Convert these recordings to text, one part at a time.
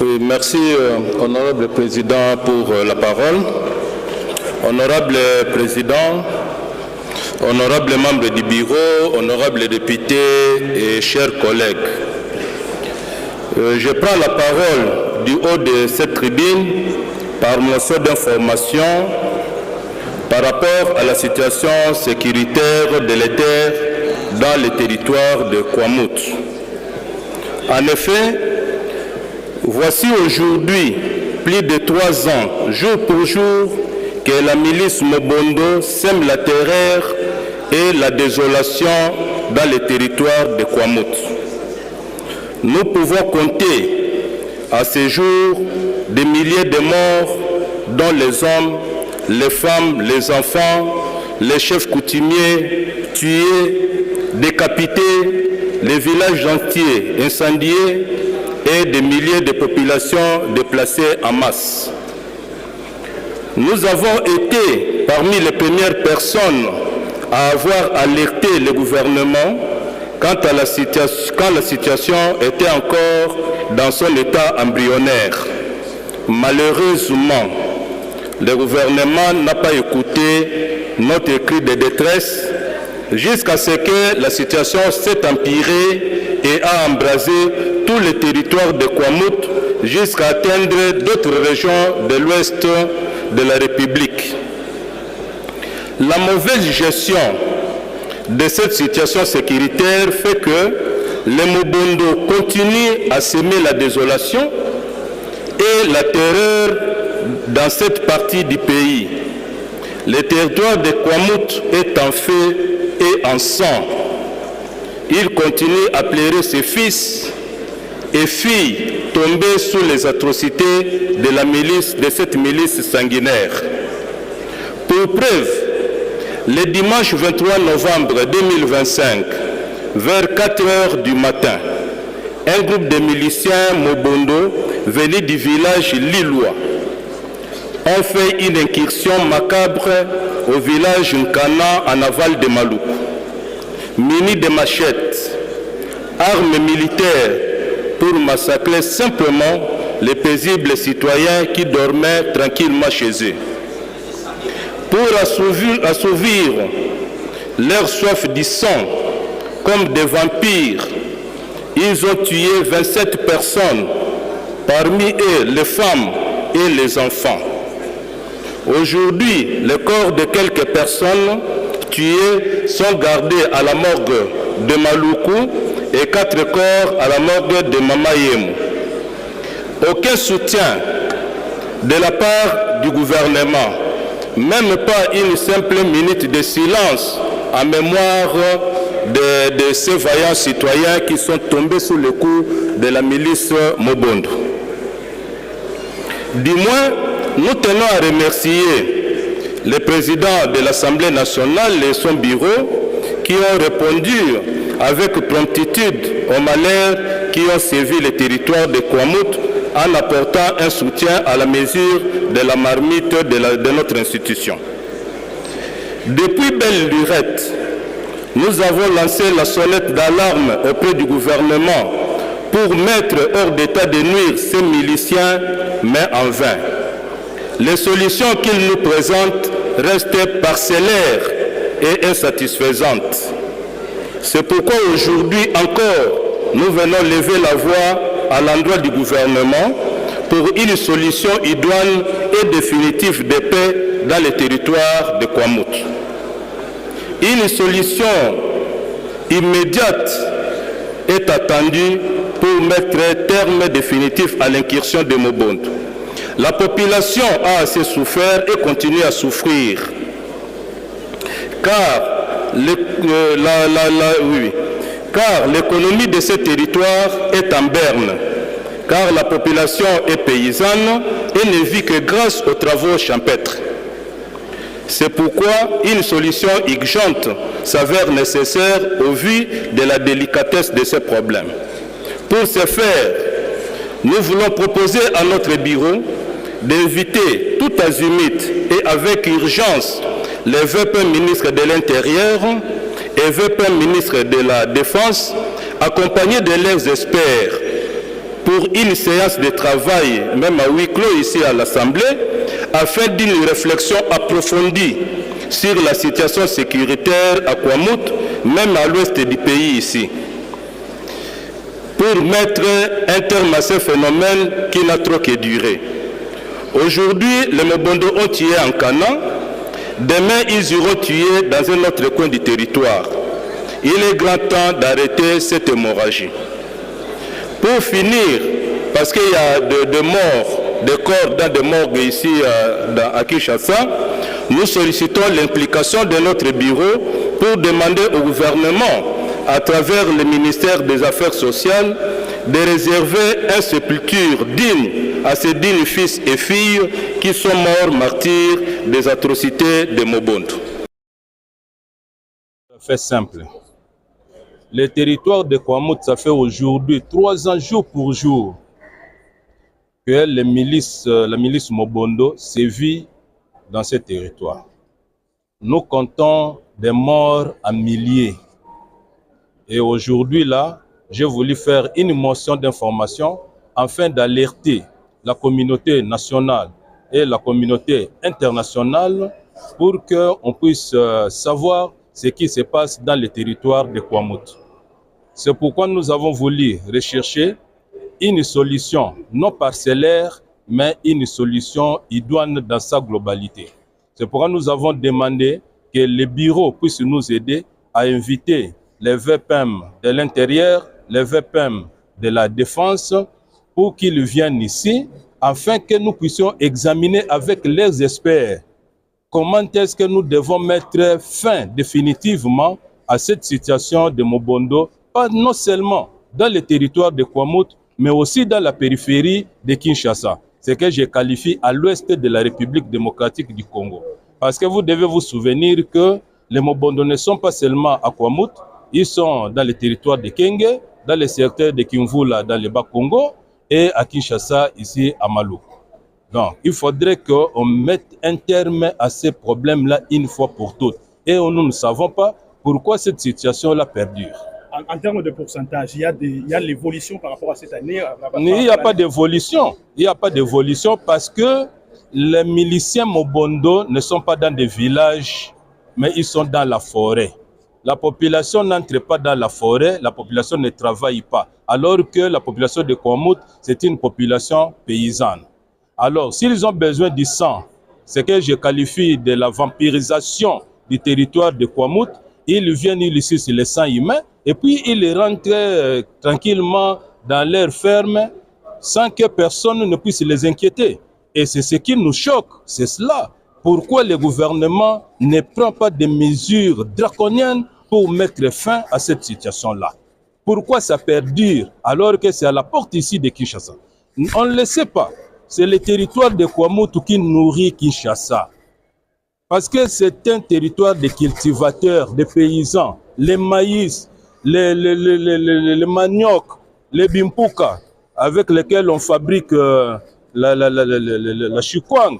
Oui, merci, honorable président, pour la parole. Honorable président, honorables membres du bureau, honorables députés et chers collègues, je prends la parole du haut de cette tribune par motion d'information par rapport à la situation sécuritaire délétère dans le territoire de Kwamouth. En effet, voici aujourd'hui, plus de 3 ans, jour pour jour, que la milice Mobondo sème la terreur et la désolation dans le territoire de Kwamouth. Nous pouvons compter à ce jour des milliers de morts, dont les hommes, les femmes, les enfants, les chefs coutumiers tués, décapités, les villages entiers incendiés et des milliers de populations déplacées en masse. Nous avons été parmi les premières personnes à avoir alerté le gouvernement quand la situation était encore dans son état embryonnaire. Malheureusement, le gouvernement n'a pas écouté notre cri de détresse jusqu'à ce que la situation s'est empirée et a embrasé tout le territoire de Kwamouth jusqu'à atteindre d'autres régions de l'ouest de la République. La mauvaise gestion de cette situation sécuritaire fait que les Mobondo continuent à semer la désolation et la terreur dans cette partie du pays. Le territoire de Kwamouth est en feu et en sang. Il continue à pleurer ses fils et filles tombés sous les atrocités de cette milice sanguinaire. Pour preuve, le dimanche 23 novembre 2025, vers 4 heures du matin, un groupe de miliciens Mobondo venus du village Lillois ont fait une incursion macabre au village Nkana en aval de Maloukou. Munis de machettes, armes militaires pour massacrer simplement les paisibles citoyens qui dormaient tranquillement chez eux. Pour assouvir leur soif du sang, comme des vampires, ils ont tué 27 personnes, parmi eux les femmes et les enfants. Aujourd'hui, les corps de quelques personnes tuées sont gardés à la morgue de Maloukou et 4 corps à la morgue de Mamayemou. Aucun soutien de la part du gouvernement, même pas une simple minute de silence en mémoire de ces vaillants citoyens qui sont tombés sous le coup de la milice Mobondo. Du moins, nous tenons à remercier le président de l'Assemblée nationale et son bureau qui ont répondu avec promptitude aux malheurs qui ont sévi le territoire de Kwamouth en apportant un soutien à la mesure de la marmite de notre institution. Depuis belle lurette, nous avons lancé la sonnette d'alarme auprès du gouvernement pour mettre hors d'état de nuire ces miliciens, mais en vain. Les solutions qu'ils nous présentent restent parcellaires et insatisfaisantes. C'est pourquoi aujourd'hui encore, nous venons lever la voix à l'endroit du gouvernement pour une solution idoine et définitive de paix dans le territoire de Kwamouth. Une solution immédiate est attendue pour mettre terme définitif à l'incursion de Mobondo. La population a assez souffert et continue à souffrir, car l'économie de ce territoire est en berne, car la population est paysanne et ne vit que grâce aux travaux champêtres. C'est pourquoi une solution urgente s'avère nécessaire au vu de la délicatesse de ces problèmes. Pour ce faire, nous voulons proposer à notre bureau d'inviter tout azimut et avec urgence les VP ministres de l'Intérieur et VP ministres de la Défense, accompagnés de leurs experts, pour une séance de travail, même à huis clos ici à l'Assemblée, afin d'une réflexion approfondie sur la situation sécuritaire à Kwamouth, même à l'ouest du pays ici, pour mettre un terme à ce phénomène qui n'a trop que duré. Aujourd'hui, les Mobondo ont tué en Kana, demain ils iront tuer dans un autre coin du territoire. Il est grand temps d'arrêter cette hémorragie. Pour finir, parce qu'il y a des morts, des corps dans des morgues ici à Kinshasa, nous sollicitons l'implication de notre bureau pour demander au gouvernement, à travers le ministère des Affaires sociales, de réserver une sépulture digne à ces dignes fils et filles qui sont morts martyrs des atrocités de Mobondo. Ça fait simple. Le territoire de Kwamouth, ça fait aujourd'hui 3 ans jour pour jour que la milice Mobondo sévit dans ce territoire. Nous comptons des morts à milliers. Et aujourd'hui, là, j'ai voulu faire une motion d'information afin d'alerter la communauté nationale et la communauté internationale pour qu'on puisse savoir ce qui se passe dans le territoire de Kwamouth. C'est pourquoi nous avons voulu rechercher une solution non parcellaire, mais une solution idoine dans sa globalité. C'est pourquoi nous avons demandé que le bureau puisse nous aider à inviter les VPM de l'intérieur, les VPM de la défense, pour qu'ils viennent ici, afin que nous puissions examiner avec les experts comment est-ce que nous devons mettre fin définitivement à cette situation de Mobondo, pas non seulement dans le territoire de Kwamouth, mais aussi dans la périphérie de Kinshasa, ce que je qualifie à l'ouest de la République démocratique du Congo. Parce que vous devez vous souvenir que les Mobondo ne sont pas seulement à Kwamouth, ils sont dans le territoire de Kenge, dans le secteur de Kimvula, dans le Bas-Congo, et à Kinshasa, ici à Malou. Donc, il faudrait qu'on mette un terme à ces problèmes-là une fois pour toutes. Et nous ne savons pas pourquoi cette situation-là perdure. En termes de pourcentage, il y a l'évolution par rapport à cette année? Il n'y a pas d'évolution. Il n'y a pas d'évolution parce que les miliciens Mobondo ne sont pas dans des villages, mais ils sont dans la forêt. La population n'entre pas dans la forêt, la population ne travaille pas. Alors que la population de Kwamouth, c'est une population paysanne. Alors, s'ils ont besoin du sang, ce que je qualifie de la vampirisation du territoire de Kwamouth, ils viennent ici sur le sang humain et puis ils rentrent tranquillement dans leur ferme sans que personne ne puisse les inquiéter. Et c'est ce qui nous choque, c'est cela. Pourquoi le gouvernement ne prend pas des mesures draconiennes pour mettre fin à cette situation-là? Pourquoi ça perdure alors que c'est à la porte ici de Kinshasa? On ne le sait pas. C'est le territoire de Kwamouth qui nourrit Kinshasa. Parce que c'est un territoire de cultivateurs, de paysans. Les maïs, les manioc, les bimpuka, avec lesquels on fabrique la chikwang.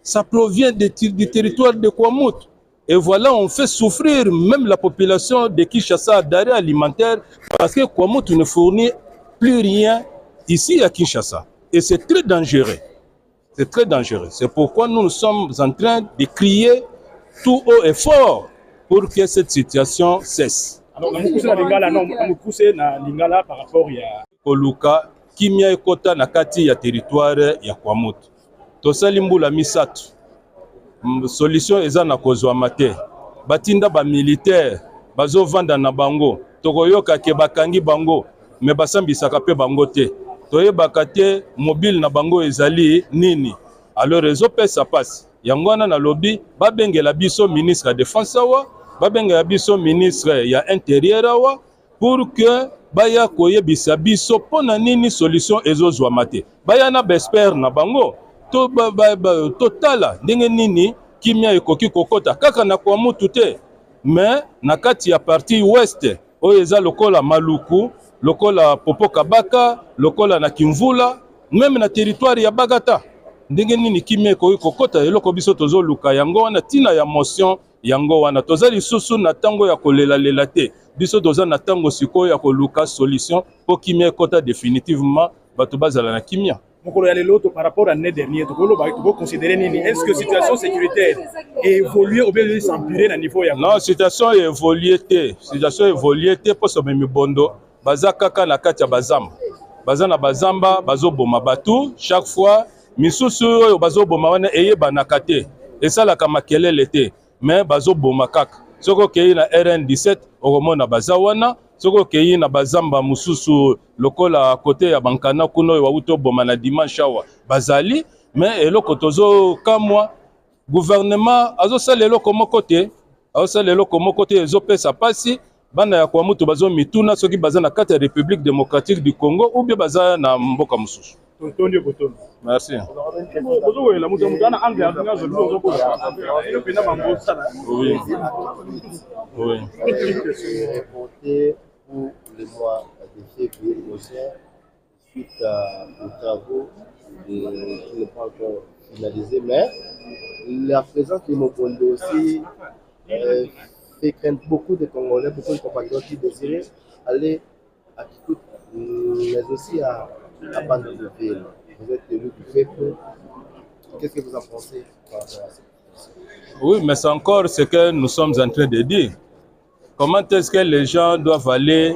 Ça provient du territoire de Kwamouth. Et voilà, on fait souffrir même la population de Kinshasa d'arrêt alimentaire parce que Kwamouth ne fournit plus rien ici à Kinshasa. Et c'est très dangereux. C'est très dangereux. C'est pourquoi nous sommes en train de crier tout haut et fort pour que cette situation cesse. Alors, on a poussé na lingala par rapport à Koluka, kimia ekota na kati ya territoire ya Kwamouth. Tosali mbula misatu. Solution eza na kozwama te. Batinda ba militaire bazo vanda na bango. Tokoyoka ke bakangi bango, me basambisaka pe bango te. Toyebaka te mobile na bango ezali nini. Alors ezopesa pasi. Yango wana na lobi babengela biso ministre ya défense awa, babengela biso ministre ya intérieur awa pour que baya koyebisa biso pona nini solution ezozwama te. Baya na bespère na bango. Totala ndenge nini kimia ekoki kokota kaka na Kwamouth te, mais na kati ya partie ouest oyo eza lokola Maluku, lokola Popo Kabaka, lokola na Kimvula, même na territoire ya Bagata ndenge nini kimia ekoki kokota. Eloko biso tozoluka yango wana tina ya motion yango wana tozali susu na tango ya kolela lela te. biso toza na tango sikoyo ya koluka solution po kimia ekota définitivement bato bazala na kimia. Par rapport à l'année dernière, vous considérez est-ce que la situation sécuritaire a évolué ou bien s'empirer à niveau? Non, la situation a évolué. Situation évolué pour ce même bondo. Baza kaka na kati ya bazamba. Baza na bazamba, bazo boma batu. Chaque fois, misusu oyo bazo boma wana eye banakate. Et ça la kamakele l'été. Mais bazo boma kaka. Soko kei na RN17, okomona baza wana. Soko kei na bazamba mususu lokola côté ya bankana kuno wa uto boma na dimanche awa bazali. Mais eloko tozo kamwa gouvernement azo salelo komo côté. Azo salelo komo côté ezo pesa pasi. Bana ya kwa mutu bazo mituna soki baza na kati ya République démocratique du Congo ou bien baza na mboka mususu. Merci. Oui. Oui. Pour le mois de février prochain, suite aux travaux qui ne sont pas encore finalisés, mais la présence de Mobondo aussi fait craindre beaucoup de Congolais, beaucoup de compatriotes qui désiraient aller à Kikout, mais aussi à Bandundu-Ville. Vous êtes élu du peuple. Qu'est-ce que vous en pensez par rapport à ça? Oui, mais c'est encore ce que nous sommes en train de dire. Comment est-ce que les gens doivent aller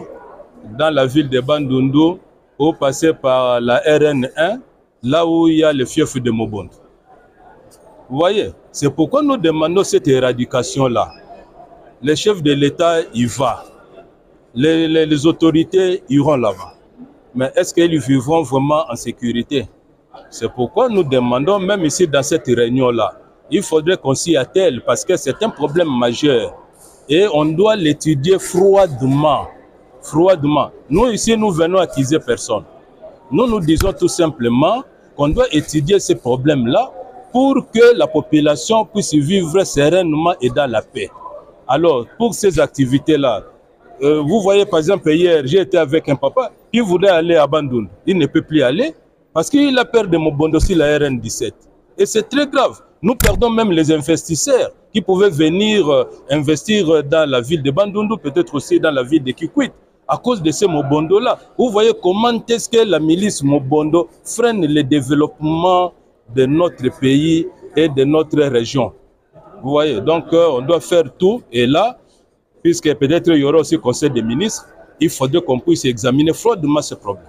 dans la ville de Bandundu ou passer par la RN1, là où il y a le fief de Mobondo? Vous voyez, c'est pourquoi nous demandons cette éradication-là. Les chefs de l'État y vont. Les autorités iront là-bas. Mais est-ce qu'ils vivront vraiment en sécurité? C'est pourquoi nous demandons, même ici dans cette réunion-là, il faudrait qu'on s'y attelle parce que c'est un problème majeur. Et on doit l'étudier froidement. Froidement. Nous ici, nous venons accuser personne. Nous disons tout simplement qu'on doit étudier ces problèmes-là pour que la population puisse vivre sereinement et dans la paix. Alors, pour ces activités-là, vous voyez par exemple hier, j'ai été avec un papa qui voulait aller à Bandundu. Il ne peut plus aller parce qu'il a peur de Mobondo sur la RN17. Et c'est très grave. Nous perdons même les investisseurs qui pouvaient venir investir dans la ville de Bandundu, peut-être aussi dans la ville de Kikwit, à cause de ces Mobondo-là. Vous voyez comment est-ce que la milice Mobondo freine le développement de notre pays et de notre région. Vous voyez, donc on doit faire tout. Et là, puisque peut-être il y aura aussi conseil des ministres, il faudrait qu'on puisse examiner froidement ce problème.